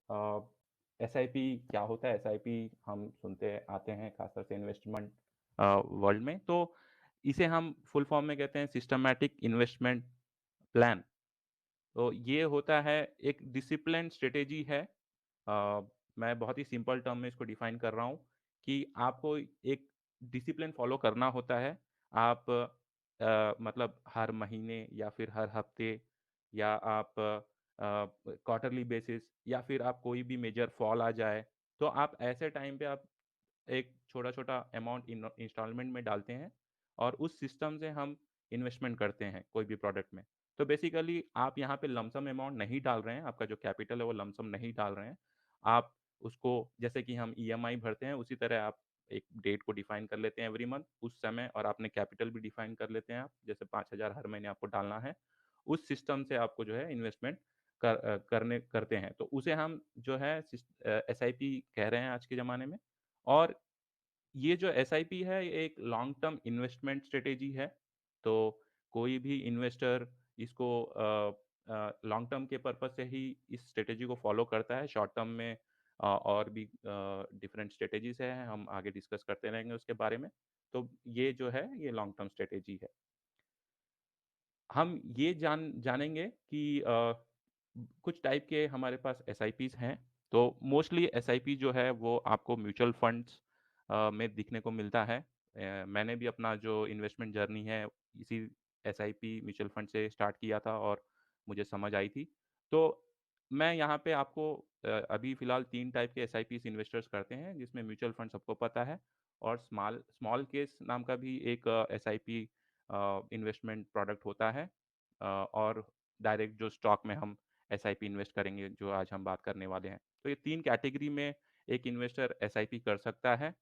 SIP क्या होता है? एसआईपी हम सुनते आते हैं खासतौर से इन्वेस्टमेंट वर्ल्ड में। तो इसे हम फुल फॉर्म में कहते हैं सिस्टमैटिक इन्वेस्टमेंट प्लान। तो ये होता है एक डिसिप्लिन स्ट्रैटेजी है। मैं बहुत ही सिंपल टर्म में इसको डिफाइन कर रहा हूँ कि आपको एक डिसिप्लिन फॉलो करना होता है। आप मतलब हर महीने या फिर हर हफ्ते या आप क्वार्टरली बेसिस या फिर आप कोई भी मेजर फॉल आ जाए, तो आप ऐसे टाइम पे आप एक छोटा-छोटा अमाउंट इंस्टॉलमेंट में डालते हैं और उस सिस्टम से हम इन्वेस्टमेंट करते हैं कोई भी प्रोडक्ट में। तो बेसिकली आप यहाँ पे लमसम अमाउंट नहीं डाल रहे हैं, आपका जो कैपिटल है वो लमसम नहीं डाल रहे हैं। आप उसको जैसे कि हम ईएमआई भरते हैं उसी तरह आप एक डेट को डिफाइन कर लेते हैं एवरी मंथ उस समय और अपने कैपिटल भी डिफाइन कर लेते हैं आप, जैसे 5,000 हर महीने आपको डालना है। उस सिस्टम से आपको जो है इन्वेस्टमेंट करने करते हैं। तो उसे हम जो है एसआईपी कह रहे हैं आज के ज़माने में। और ये जो एसआईपी है ये एक लॉन्ग टर्म इन्वेस्टमेंट स्ट्रेटेजी है। तो कोई भी इन्वेस्टर इसको लॉन्ग टर्म के पर्पज़ से ही इस स्ट्रेटेजी को फ़ॉलो करता है। शॉर्ट टर्म में और भी डिफरेंट स्ट्रेटेजीज़ हैं, हम आगे डिस्कस करते रहेंगे उसके बारे में। तो ये जो है ये लॉन्ग टर्म स्ट्रेटेजी है। हम ये जानेंगे कि कुछ टाइप के हमारे पास एसआईपीज़ हैं। तो मोस्टली एसआईपी जो है वो आपको म्यूचुअल फंड्स में दिखने को मिलता है। मैंने भी अपना जो इन्वेस्टमेंट जर्नी है इसी एसआईपी म्यूचुअल फंड से स्टार्ट किया था और मुझे समझ आई थी। तो मैं यहाँ पे आपको अभी फ़िलहाल 3 टाइप के एसआईपीज़ इन्वेस्टर्स करते हैं जिसमें म्यूचुअल फंड सबको पता है और स्मॉल स्मॉल केस नाम का भी एक एसआईपी इन्वेस्टमेंट प्रोडक्ट होता है। और डायरेक्ट जो स्टॉक में हम एसआईपी इन्वेस्ट करेंगे, जो आज हम बात करने वाले हैं। तो ये 3 कैटेगरी में एक इन्वेस्टर एसआईपी कर सकता है।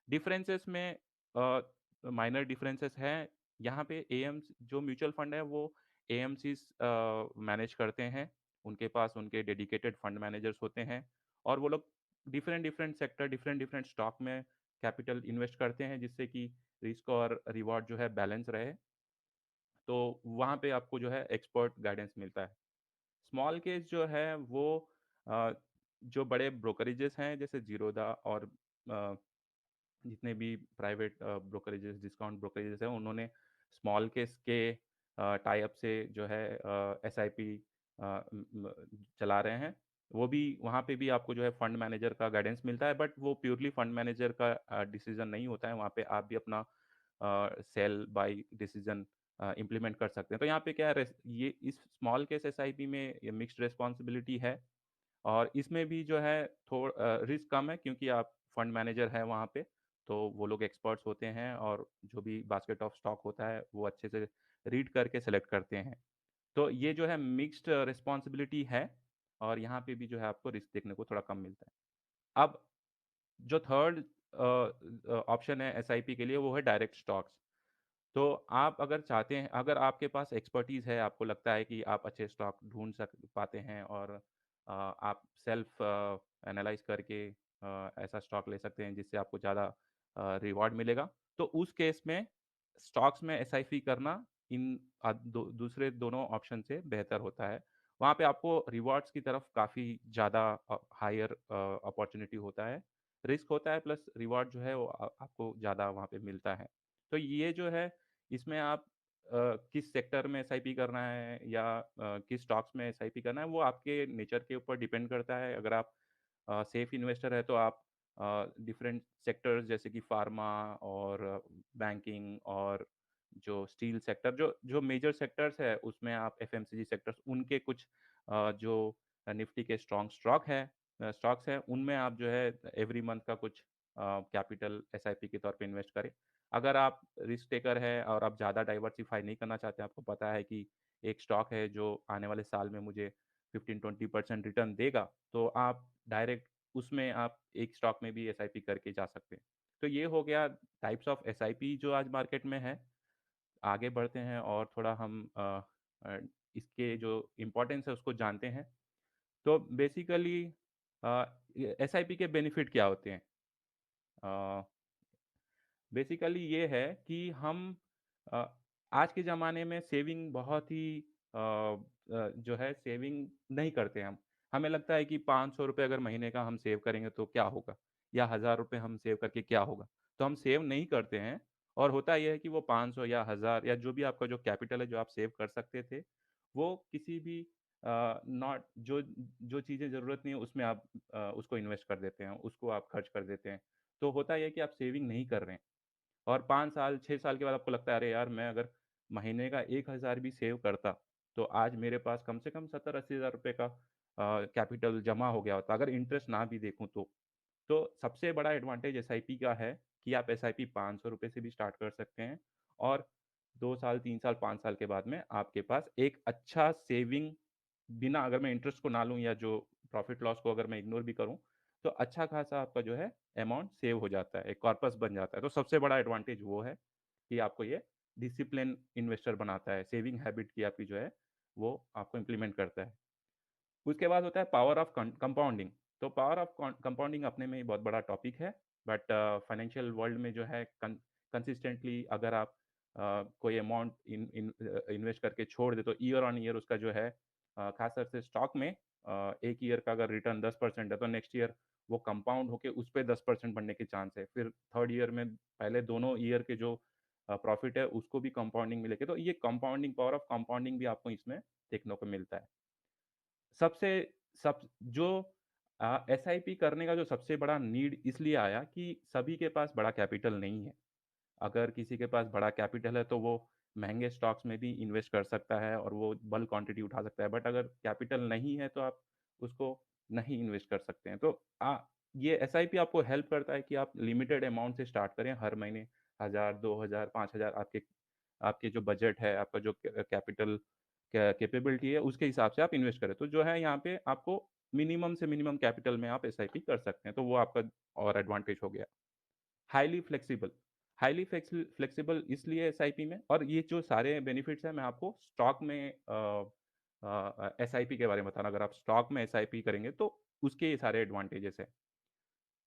डिफरेंसेस में माइनर डिफरेंसेस हैं। यहाँ पे एएम्स जो म्यूचुअल फंड है वो एएमसीज़ मैनेज करते हैं। उनके पास उनके डेडिकेटेड फंड मैनेजर्स होते हैं और वो लोग different different sector, different different stock में कैपिटल इन्वेस्ट करते हैं जिससे कि रिस्क और रिवॉर्ड जो है बैलेंस रहे। तो वहाँ पे आपको जो है एक्सपर्ट गाइडेंस मिलता है। स्मॉल केस जो है वो अ, जो बड़े ब्रोकरेजेस हैं जैसे ज़ीरोधा और जितने भी प्राइवेट ब्रोकरेजेस डिस्काउंट ब्रोकरेजेस हैं उन्होंने स्मॉल केस के टाई अप से जो है एसआईपी चला रहे हैं। वो भी वहाँ पे भी आपको जो है फंड मैनेजर का गाइडेंस मिलता है बट वो प्योरली फंड मैनेजर का डिसीजन नहीं होता है। वहाँ पे आप भी अपना सेल बाय डिसीजन इम्प्लीमेंट कर सकते हैं। तो यहाँ पे क्या है ये इस स्मॉल केस एसआईपी में ये मिक्स्ड रिस्पॉन्सिबिलिटी है और इसमें भी जो है रिस्क कम है क्योंकि आप फंड मैनेजर है वहाँ पे, तो वो लोग एक्सपर्ट्स होते हैं और जो भी बास्केट ऑफ स्टॉक होता है वो अच्छे से रीड करके सेलेक्ट करते हैं। तो ये जो है मिक्स्ड रिस्पॉन्सिबिलिटी है और यहाँ पे भी जो है आपको रिस्क देखने को थोड़ा कम मिलता है। अब जो थर्ड ऑप्शन है एसआईपी के लिए वो है डायरेक्ट स्टॉक्स। तो आप अगर चाहते हैं अगर आपके पास एक्सपर्टीज़ है, आपको लगता है कि आप अच्छे स्टॉक ढूँढ सक पाते हैं और आप सेल्फ एनालाइज़ करके ऐसा स्टॉक ले सकते हैं जिससे आपको ज़्यादा रिवॉर्ड मिलेगा। तो उस केस में स्टॉक्स में एसआईपी करना इन दूसरे दोनों ऑप्शन से बेहतर होता है। वहाँ पे आपको रिवॉर्ड्स की तरफ काफ़ी ज़्यादा हायर अपॉर्च्युनिटी होता है। रिस्क होता है प्लस रिवॉर्ड जो है वो आपको ज़्यादा वहाँ पे मिलता है। तो ये जो है इसमें आप किस सेक्टर में एसआईपी करना है या किस स्टॉक्स में एसआईपी करना है वो आपके नेचर के ऊपर डिपेंड करता है। अगर आप सेफ इन्वेस्टर है तो आप डिफरेंट सेक्टर्स जैसे कि फार्मा और बैंकिंग और जो स्टील सेक्टर जो जो मेजर सेक्टर्स है उसमें आप एफएमसीजी सेक्टर्स उनके कुछ जो निफ्टी के स्ट्रॉन्ग स्टॉक्स हैं उनमें आप जो है एवरी मंथ का कुछ कैपिटल एसआईपी के तौर पे इन्वेस्ट करें। अगर आप रिस्क टेकर है और आप ज़्यादा डाइवर्सिफ़ाई नहीं करना चाहते, आपको पता है कि एक स्टॉक है जो आने वाले साल में मुझे 15-20% रिटर्न देगा, तो आप डायरेक्ट उसमें आप एक स्टॉक में भी एसआईपी करके जा सकते हैं। तो ये हो गया टाइप्स ऑफ एसआईपी जो आज मार्केट में है। आगे बढ़ते हैं और थोड़ा हम अ, इसके जो इम्पोर्टेंस है उसको जानते हैं। तो बेसिकली एसआईपी के बेनिफिट क्या होते हैं? अ बेसिकली ये है कि हम अ, आज के ज़माने में सेविंग बहुत ही जो है सेविंग नहीं करते हम। हमें लगता है कि ₹500 अगर महीने का हम सेव करेंगे तो क्या होगा? या ₹1000 हम सेव करके क्या होगा? तो हम सेव नहीं करते हैं और होता ये है कि वो 500 या 1000 या जो भी आपका जो कैपिटल है, जो आप सेव कर सकते थे, वो किसी भी नॉट जो जो चीज़ें ज़रूरत नहीं है उसमें आप उसको इन्वेस्ट कर देते हैं, उसको आप खर्च कर देते हैं। तो होता ये है कि आप सेविंग नहीं कर रहे हैं। और 5 साल, 6 साल के बाद आपको लगता है अरे यार! मैं अगर महीने का 1000 भी सेव करता, तो आज मेरे पास कम से कम 70-80 हज़ार रुपए का कैपिटल जमा हो गया होता, अगर इंटरेस्ट ना भी देखूँ तो। तो सबसे बड़ा एडवांटेज एसआईपी का है कि आप एसआईपी ₹500 से भी स्टार्ट कर सकते हैं और 2 साल, 3 साल, 5 साल के बाद में आपके पास एक अच्छा सेविंग बिना अगर मैं इंटरेस्ट को ना लूँ या जो प्रॉफ़िट लॉस को अगर मैं इग्नोर भी करूँ, तो अच्छा खासा आपका जो है अमाउंट सेव हो जाता है, एक कॉर्पस बन जाता है। तो सबसे बड़ा एडवांटेज वो है कि आपको ये डिसिप्लिन इन्वेस्टर बनाता है, सेविंग हैबिट की आपकी जो है, वो आपको इम्प्लीमेंट करता है। उसके बाद होता है पावर ऑफ कंपाउंडिंग। तो पावर ऑफ कंपाउंडिंग अपने में ही बहुत बड़ा टॉपिक है, बट फाइनेंशियल वर्ल्ड में जो है कंसिस्टेंटली अगर आप कोई अमाउंट इन्वेस्ट करके छोड़ दे तो ईयर ऑन ईयर उसका जो है खासतौर से स्टॉक में 1 ईयर का अगर रिटर्न 10% है तो नेक्स्ट ईयर वो कंपाउंड होके उस पे 10% बढ़ने के चांस है। फिर थर्ड ईयर में पहले दोनों ईयर के जो प्रॉफिट है उसको भी कंपाउंडिंग मिलेगी। तो ये कंपाउंडिंग पावर ऑफ कंपाउंडिंग भी आपको इसमें देखने को मिलता है। सबसे सब जो एसआईपी करने का जो सबसे बड़ा नीड इसलिए आया कि सभी के पास बड़ा कैपिटल नहीं है। अगर किसी के पास बड़ा कैपिटल है तो वो महँगे स्टॉक्स में भी इन्वेस्ट कर सकता है और वो बल्क क्वांटिटी उठा सकता है। बट अगर कैपिटल नहीं है तो आप उसको नहीं इन्वेस्ट कर सकते हैं। तो ये एसआईपी आपको हेल्प करता है कि आप लिमिटेड अमाउंट से स्टार्ट करें हर महीने 1000, 2000, 5000 आपके आपके जो बजट है, आपका जो कैपिटल कैपेबिलिटी है, उसके हिसाब से आप इन्वेस्ट करें। तो जो है यहाँ पे आपको मिनिमम से मिनिमम कैपिटल में आप एसआईपी कर सकते हैं। तो वो आपका और एडवांटेज हो गया। हाइली फ्लेक्सिबल हाइली फ्लेक्सिबल इसलिए एसआईपी में और ये जो सारे बेनिफिट्स हैं मैं आपको स्टॉक में एसआईपी के बारे में बता रहा हूँ। अगर आप स्टॉक में एसआईपी करेंगे तो उसके ये सारे एडवांटेजेस हैं।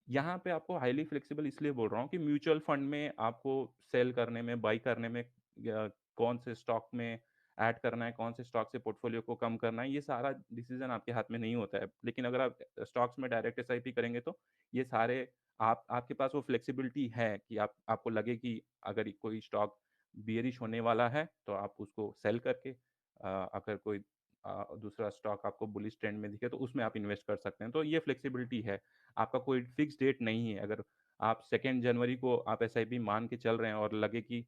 यहाँ पे आपको हाइली फ्लेक्सिबल इसलिए बोल रहा हूँ कि म्यूचुअल फंड में आपको सेल करने में, बाय करने में या कौन से स्टॉक में ऐड करना है, कौन से स्टॉक से पोर्टफोलियो को कम करना है, ये सारा डिसीज़न आपके हाथ में नहीं होता है। लेकिन अगर आप स्टॉक्स में डायरेक्ट एसआईपी करेंगे तो ये सारे आप आपके पास वो फ्लेक्सिबिलिटी है कि आपको लगे कि अगर कोई स्टॉक बियरिश होने वाला है, तो आप उसको सेल करके अगर कोई दूसरा स्टॉक आपको बुलिश ट्रेंड में दिखे, तो उसमें आप इन्वेस्ट कर सकते हैं। तो ये फ्लेक्सिबिलिटी है। आपका कोई फिक्स डेट नहीं है। अगर आप 2 जनवरी को आप एसआईपी मान के चल रहे हैं और लगे कि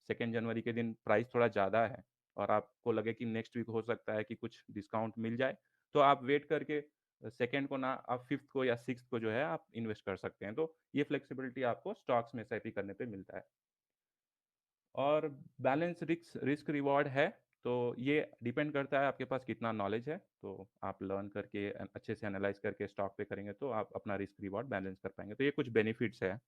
2 जनवरी के दिन प्राइस थोड़ा ज़्यादा है और आपको लगे कि नेक्स्ट वीक हो सकता है कि कुछ डिस्काउंट मिल जाए, तो आप वेट करके 2nd को ना आप 5th को या 6th को जो है आप इन्वेस्ट कर सकते हैं। तो ये फ्लेक्सिबिलिटी आपको स्टॉक्स में एसआईपी करने पे मिलता है। और बैलेंस रिस्क रिवॉर्ड है, तो ये डिपेंड करता है आपके पास कितना नॉलेज है। तो आप लर्न करके अच्छे से एनालाइज़ करके स्टॉक पे करेंगे तो आप अपना रिस्क रिवॉर्ड बैलेंस कर पाएँगे। तो ये कुछ बेनिफिट्स हैं।